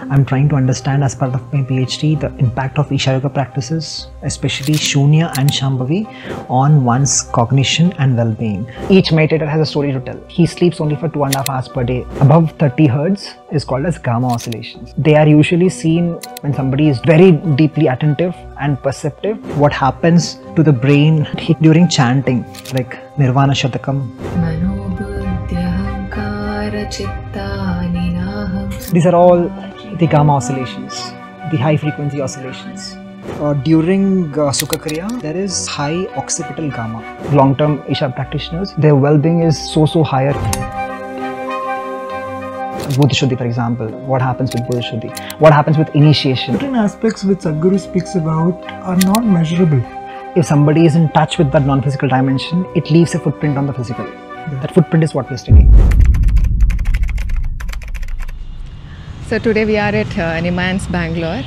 I'm trying to understand as part of my PhD the impact of Isha Yoga practices, especially Shoonya and Shambhavi, on one's cognition and well-being. Each meditator has a story to tell. He sleeps only for 2.5 hours per day. Above 30 Hz is called as gamma oscillations. They are usually seen when somebody is very deeply attentive and perceptive. What happens to the brain during chanting, like Nirvana Shatakam. These are all the gamma oscillations, the high frequency oscillations. During Sukha Kriya, there is high occipital gamma. Long-term Isha practitioners, their well-being is so higher. Buddhishuddhi, for example, what happens with Buddhishuddhi? What happens with initiation? Certain aspects which Sadhguru speaks about are not measurable. If somebody is in touch with that non-physical dimension, it leaves a footprint on the physical. That footprint is what we're studying. So today we are at NIMHANS, Bangalore.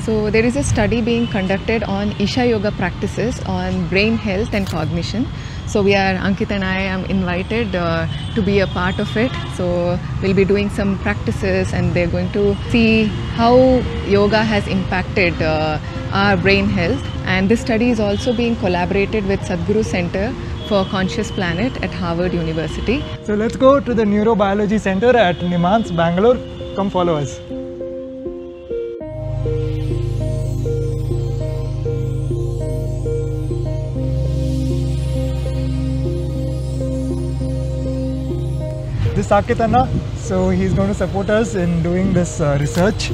So there is a study being conducted on Isha Yoga practices on brain health and cognition. So Ankit and I am invited to be a part of it. So we'll be doing some practices and they're going to see how yoga has impacted our brain health. And this study is also being collaborated with Sadhguru Centre for Conscious Planet at Harvard University. So let's go to the Neurobiology Center at NIMHANS, Bangalore. Come follow us. This is Saketh, so he's going to support us in doing this research.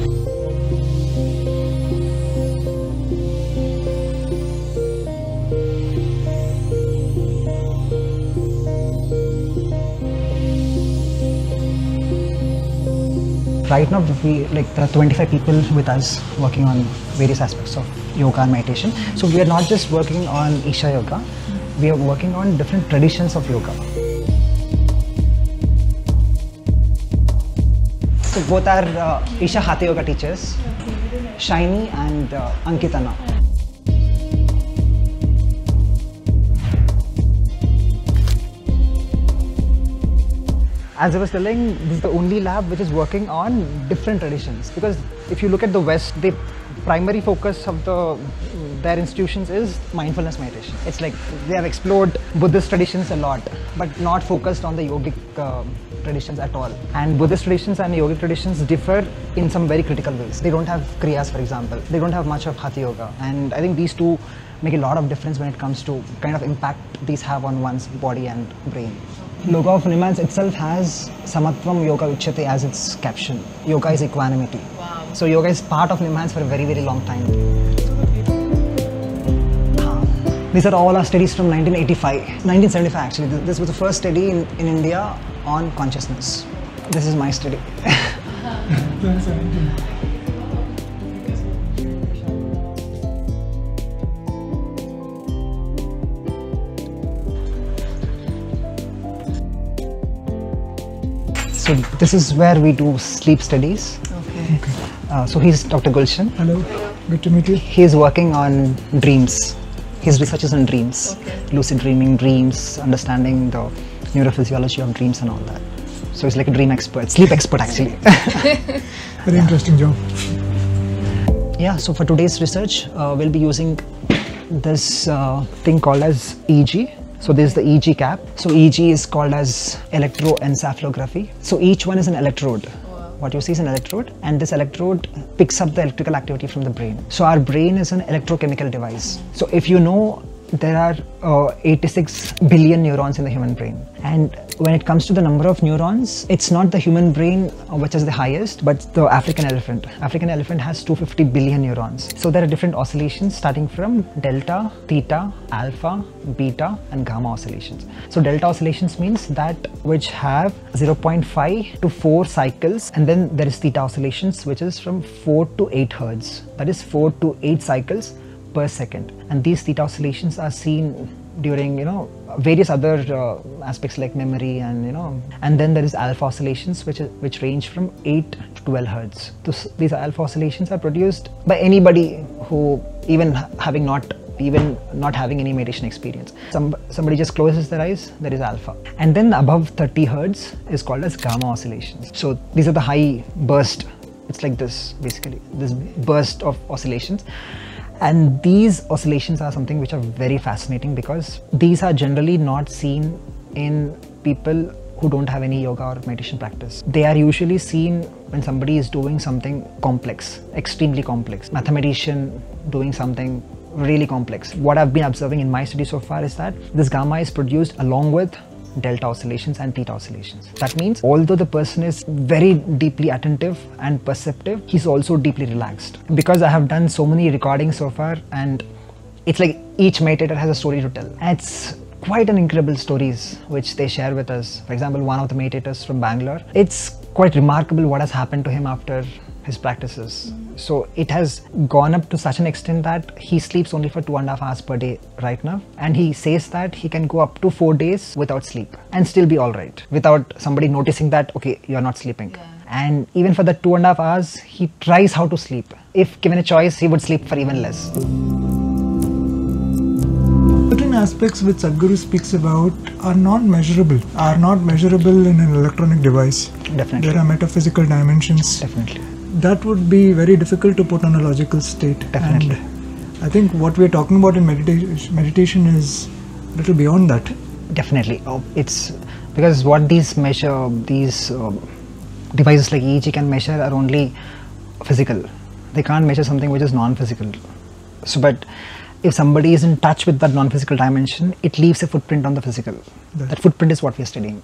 Right now, there are 25 people with us working on various aspects of yoga and meditation. So we are not just working on Isha Yoga, we are working on different traditions of yoga. So both are Isha Hatha Yoga teachers, Shiny and Ankit. As I was telling, this is the only lab which is working on different traditions, because if you look at the West, the primary focus of their institutions is mindfulness meditation. It's like they have explored Buddhist traditions a lot, but not focused on the yogic traditions at all. And Buddhist traditions and yogic traditions differ in some very critical ways. They don't have kriyas, for example. They don't have much of Hatha Yoga. And I think these two make a lot of difference when it comes to kind of impact these have on one's body and brain. Logo of NIMHANS itself has Samatvam Yoga Uchyate as its caption. Yoga is equanimity. Wow. So yoga is part of NIMHANS for a very long time. These are all our studies from 1975 actually. This was the first study in India on consciousness. This is my study. So this is where we do sleep studies. Okay. So he's Dr. Gulshan. Hello, good to meet you. He's working on dreams. His research is on dreams, lucid dreaming, dreams, understanding the neurophysiology of dreams and all that. So he's like a dream expert, sleep expert actually. Very interesting job. Yeah, so for today's research, we'll be using this thing called as EEG. So this is the EEG cap. So EEG is called as electroencephalography. So each one is an electrode. What you see is an electrode, and this electrode picks up the electrical activity from the brain. So our brain is an electrochemical device. So if you know, there are 86 billion neurons in the human brain. And when it comes to the number of neurons, it's not the human brain which is the highest, but the African elephant. African elephant has 250 billion neurons. So there are different oscillations starting from delta, theta, alpha, beta and gamma oscillations. So delta oscillations means that which have 0.5 to 4 cycles, and then there is theta oscillations which is from 4 to 8 Hz. That is 4 to 8 cycles per second. And these theta oscillations are seen during various other aspects like memory and and then there is alpha oscillations which range from 8 to 12 Hz. These alpha oscillations are produced by anybody who even not having any meditation experience. Somebody just closes their eyes, there is alpha. And then above 30 Hz is called as gamma oscillations. So these are the high burst It's like this, basically, this burst of oscillations. And these oscillations are something which are very fascinating because these are generally not seen in people who don't have any yoga or meditation practice. They are usually seen when somebody is doing something complex, extremely complex. Mathematician doing something really complex. What I've been observing in my study so far is that this gamma is produced along with delta oscillations and theta oscillations. That means although the person is very deeply attentive and perceptive, he's also deeply relaxed. Because I have done so many recordings so far, and it's like each meditator has a story to tell. And it's quite an incredible stories which they share with us. For example, one of the meditators from Bangalore, it's quite remarkable what has happened to him after his practices. So it has gone up to such an extent that he sleeps only for 2.5 hours per day right now, and he says that he can go up to 4 days without sleep and still be all right without somebody noticing that okay, you're not sleeping. And even for the 2.5 hours he tries how to sleep. If given a choice, he would sleep for even less. Certain aspects which Sadhguru speaks about are not measurable in an electronic device. Definitely. There are metaphysical dimensions. Definitely. That would be very difficult to put on a logical state. Definitely. And I think what we're talking about in meditation is a little beyond that. Definitely. It's because what these devices like EEG can measure are only physical. They can't measure something which is non-physical. So, but if somebody is in touch with that non-physical dimension, it leaves a footprint on the physical. That footprint is what we are studying.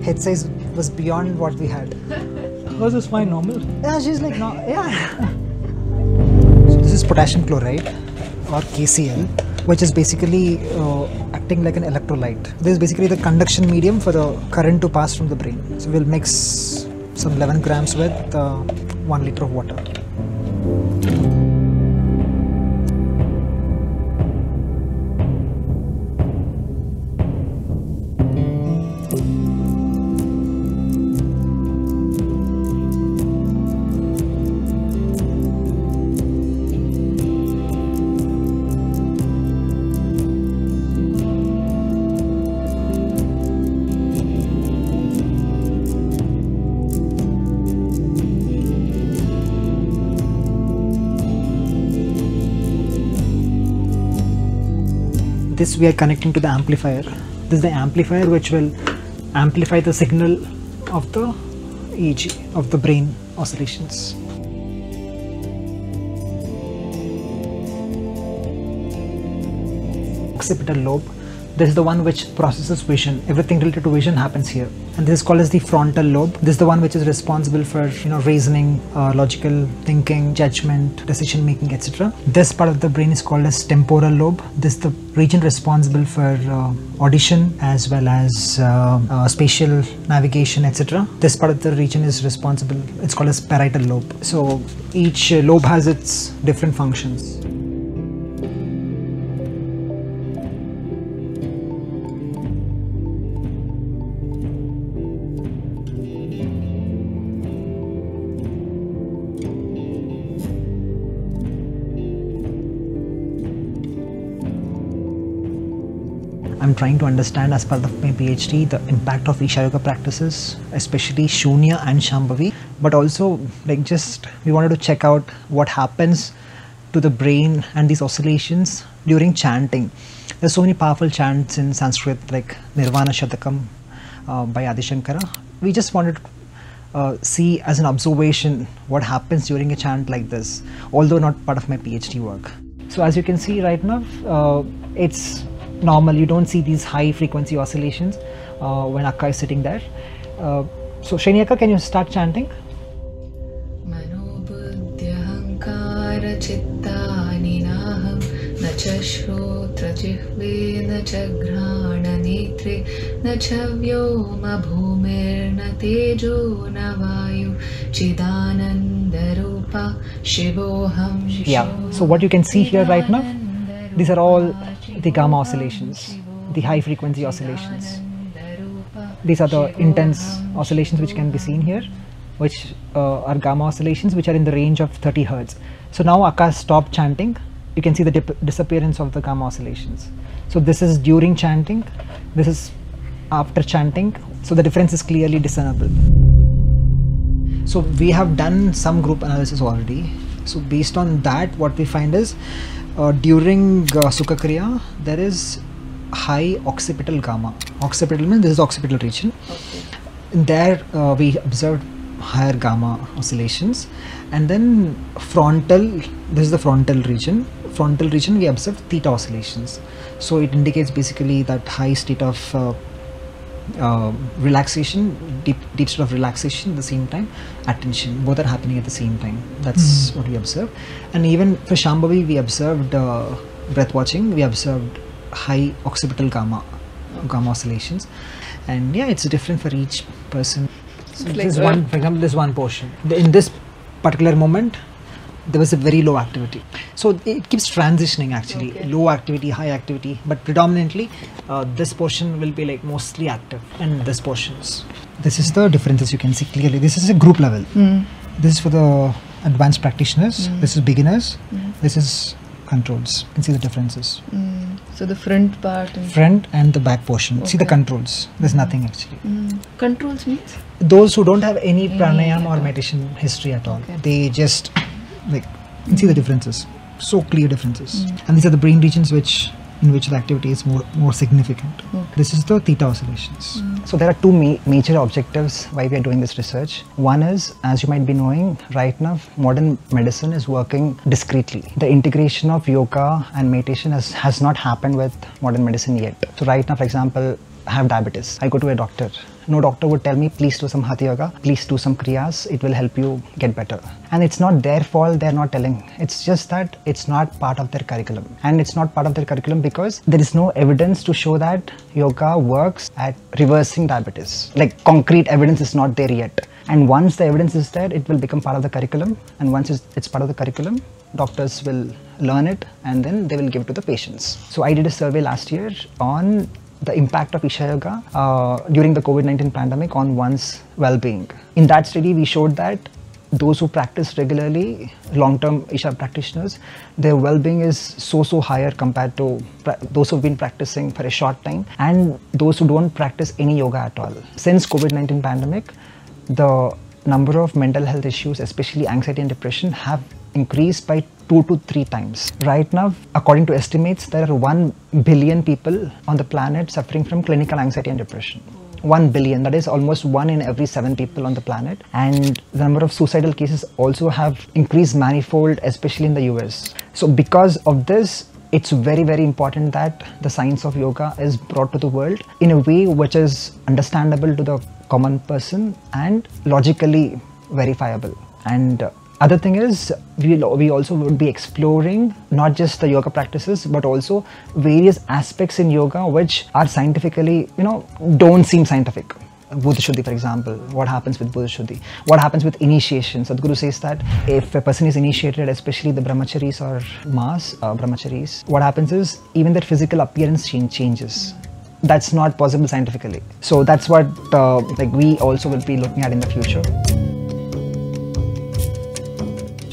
Head size was beyond what we had. Hers is fine, normal. Yeah, she's like, no, yeah. So this is potassium chloride or KCl, which is basically acting like an electrolyte. This is basically the conduction medium for the current to pass from the brain. So we'll mix some 11 grams with 1 liter of water. This we are connecting to the amplifier. This is the amplifier which will amplify the signal of the EEG, of the brain oscillations. Occipital lobe. This is the one which processes vision. Everything related to vision happens here. And this is called as the frontal lobe. This is the one which is responsible for reasoning, logical thinking, judgment, decision making, etc. This part of the brain is called as temporal lobe. This is the region responsible for audition as well as spatial navigation, etc. This part of the region is responsible. It's called as parietal lobe. So each lobe has its different functions. I'm trying to understand as part of my PhD the impact of Isha Yoga practices, especially Shoonya and Shambhavi, but also we wanted to check out what happens to the brain and these oscillations during chanting. There's so many powerful chants in Sanskrit like Nirvana Shatakam by Adi Shankara. We just wanted to see as an observation what happens during a chant like this, although not part of my PhD work. So as you can see right now, it's normal. You don't see these high frequency oscillations when Akka is sitting there. So Shani Akka, can you start chanting? Mano buddhya hankara chitta ninaham nacha shrotra jihve nacha grana netre nacha vyoma bhumir na tejo na vayu chidananda rupa shivoham. Yeah, so what you can see here right now, these are all the gamma oscillations, the high frequency oscillations. These are the intense oscillations which can be seen here, which are gamma oscillations which are in the range of 30 Hertz. So now Akka stopped chanting, you can see the disappearance of the gamma oscillations. So this is during chanting, this is after chanting, So the difference is clearly discernible. So we have done some group analysis already. So based on that, what we find is during Sukha Kriya, there is high occipital gamma. Occipital means this is occipital region. There we observed higher gamma oscillations, and then frontal, this is the frontal region. Frontal region we observe theta oscillations. So it indicates basically that high state of relaxation, deep state of relaxation, at the same time attention, both are happening at the same time. That's what we observe. And even for Shambhavi we observed breath watching, we observed high occipital gamma oscillations. And yeah, it's different for each person. So this one, for example, this one portion, in this particular moment there was a very low activity. So it keeps transitioning actually, low activity, high activity, but predominantly this portion will be like mostly active, and this portions. This is the differences you can see clearly. This is a group level. This is for the advanced practitioners, this is beginners, this is controls. You can see the differences. So the front part and the back portion. See the controls. There's nothing actually. Controls means? Those who don't have any pranayama or meditation history at all. They just like, you can see the differences. So clear differences. And these are the brain regions in which the activity is more significant. This is the theta oscillations. So there are two major objectives why we are doing this research. One is, as you might be knowing, right now modern medicine is working discreetly. The integration of yoga and meditation has not happened with modern medicine yet. So right now, for example, I have diabetes. I go to a doctor. No doctor would tell me, please do some hatha yoga, please do some kriyas, it will help you get better. And it's not their fault, they're not telling. It's just that it's not part of their curriculum. And it's not part of their curriculum because there is no evidence to show that yoga works at reversing diabetes. Like concrete evidence is not there yet. And once the evidence is there, it will become part of the curriculum. And once it's part of the curriculum, doctors will learn it and then they will give it to the patients. So I did a survey last year on the impact of Isha Yoga during the COVID-19 pandemic on one's well-being. In that study, we showed that those who practice regularly, long-term Isha practitioners, their well-being is so higher compared to those who've been practicing for a short time and those who don't practice any yoga at all. Since COVID-19 pandemic, the number of mental health issues, especially anxiety and depression, have increased by 2 to 3 times. Right now, according to estimates, there are 1 billion people on the planet suffering from clinical anxiety and depression. 1 billion, that is almost 1 in every 7 people on the planet. And the number of suicidal cases also have increased manifold, especially in the US. So because of this, it's very, very important that the science of yoga is brought to the world in a way which is understandable to the common person and logically verifiable. And other thing is, we also would be exploring not just the yoga practices, but also various aspects in yoga which are scientifically, don't seem scientific. Buddha Shuddhi, for example, what happens with Buddha Shuddhi? What happens with initiation? Sadhguru says that if a person is initiated, especially the brahmacharis or mass brahmacharis, what happens is even their physical appearance changes. That's not possible scientifically. So that's what we also will be looking at in the future.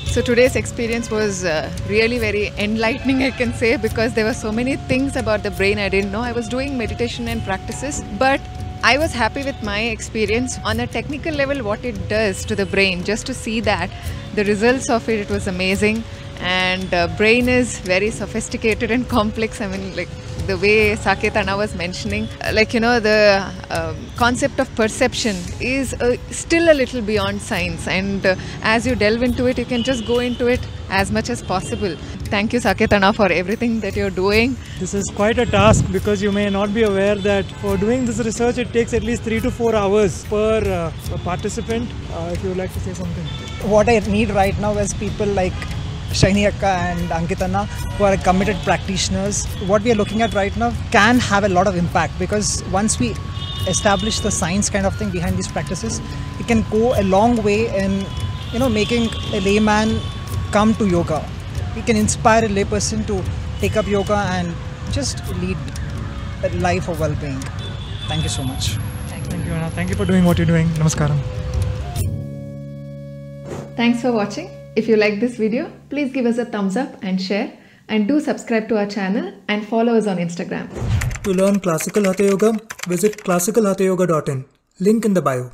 So today's experience was really very enlightening, I can say, because there were so many things about the brain I didn't know. I was doing meditation and practices, but I was happy with my experience. On a technical level, what it does to the brain, just to see that, the results of it was amazing. And brain is very sophisticated and complex. I mean, like the way Saketh was mentioning, the concept of perception is still a little beyond science. And as you delve into it, you can just go into it as much as possible. Thank you, Saketh, for everything that you're doing. This is quite a task because you may not be aware that for doing this research, it takes at least 3 to 4 hours per participant. If you would like to say something. What I need right now is people like Shoonya and Ankit who are committed practitioners. What we are looking at right now can have a lot of impact, because once we establish the science kind of thing behind these practices, it can go a long way in making a layman come to yoga. It can inspire a layperson to take up yoga and just lead a life of well-being. Thank you so much. Thank you, Anna. Thank you for doing what you're doing. Namaskaram. Thanks for watching. If you like this video, please give us a thumbs up and share, and do subscribe to our channel and follow us on Instagram. To learn classical Hatha Yoga, visit classicalhathayoga.in. Link in the bio.